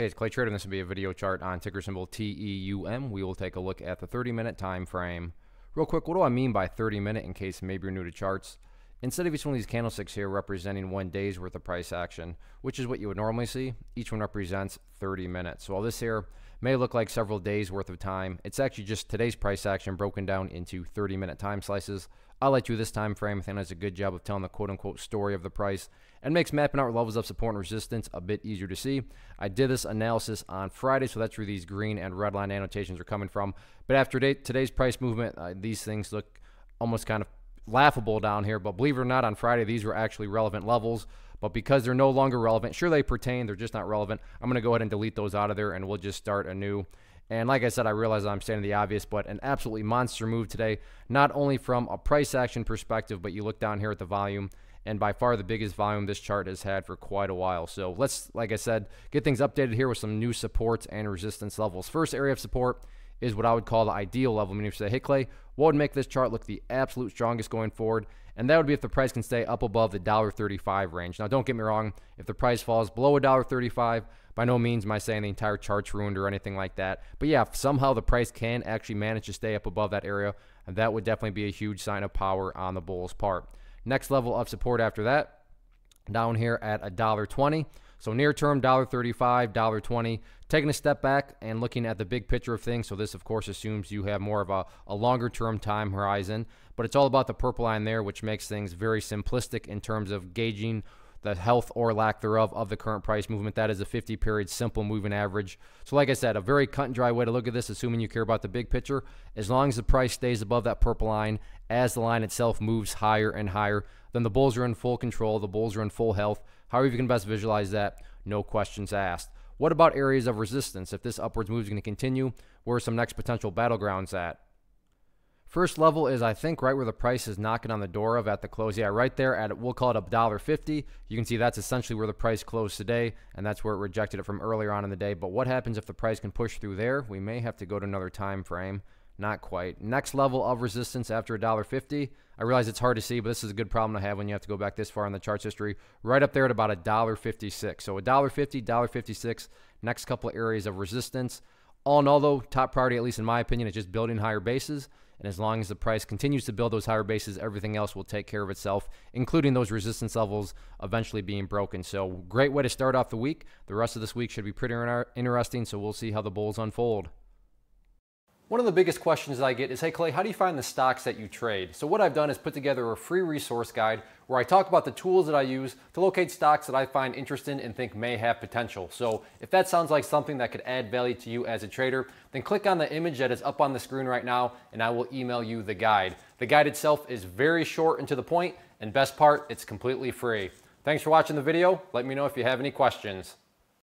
Hey, it's Clay Trader, and this will be a video chart on ticker symbol TEUM. We will take a look at the 30-minute time frame. Real quick, what do I mean by 30-minute in case maybe you're new to charts? Instead of each one of these candlesticks here representing 1 day's worth of price action, which is what you would normally see, each one represents 30 minutes. So while this here may look like several days worth of time, it's actually just today's price action broken down into 30-minute time slices. I like to this time frame. I think that's a good job of telling the quote-unquote story of the price and makes mapping out levels of support and resistance a bit easier to see. I did this analysis on Friday, so that's where these green and red line annotations are coming from. But after today's price movement, these things look almost kind of laughable down here. But believe it or not, on Friday, these were actually relevant levels. But because they're no longer relevant, sure they pertain, they're just not relevant, I'm going to go ahead and delete those out of there, and we'll just start anew. And like I said, I realize I'm stating the obvious, but an absolutely monster move today, not only from a price action perspective, but you look down here at the volume, and by far the biggest volume this chart has had for quite a while. So let's, like I said, get things updated here with some new supports and resistance levels. First area of support is what I would call the ideal level. I mean, if you say, hey Clay, what would make this chart look the absolute strongest going forward? And that would be if the price can stay up above the $1.35 range. Now, don't get me wrong. If the price falls below $1.35, by no means am I saying the entire chart's ruined or anything like that. But yeah, if somehow the price can actually manage to stay up above that area, that would definitely be a huge sign of power on the bulls' part. Next level of support after that, down here at $1.20. So near term, $1.35, $1.20. Taking a step back and looking at the big picture of things. So this, of course, assumes you have more of a longer term time horizon. But it's all about the purple line there, which makes things very simplistic in terms of gauging the health or lack thereof of the current price movement. That is a 50-period simple moving average. So like I said, a very cut and dry way to look at this, assuming you care about the big picture. As long as the price stays above that purple line, as the line itself moves higher and higher, then the bulls are in full control. The bulls are in full health. However you can best visualize that, no questions asked. What about areas of resistance? If this upwards move is going to continue, where are some next potential battlegrounds at? First level is, I think, right where the price is knocking on the door of at the close. Yeah, right there at, we'll call it $1.50. You can see that's essentially where the price closed today, and that's where it rejected it from earlier on in the day. But what happens if the price can push through there? We may have to go to another time frame. Not quite. Next level of resistance after $1.50. I realize it's hard to see, but this is a good problem to have when you have to go back this far in the chart's history. Right up there at about $1.56. So $1.50, $1.56. Next couple of areas of resistance. All in all, though, top priority, at least in my opinion, is just building higher bases. And as long as the price continues to build those higher bases, everything else will take care of itself, including those resistance levels eventually being broken. So great way to start off the week. The rest of this week should be pretty interesting, so we'll see how the bulls unfold. One of the biggest questions that I get is, hey Clay, how do you find the stocks that you trade? So what I've done is put together a free resource guide where I talk about the tools that I use to locate stocks that I find interesting and think may have potential. So if that sounds like something that could add value to you as a trader, then click on the image that is up on the screen right now and I will email you the guide. The guide itself is very short and to the point, and best part, it's completely free. Thanks for watching the video. Let me know if you have any questions.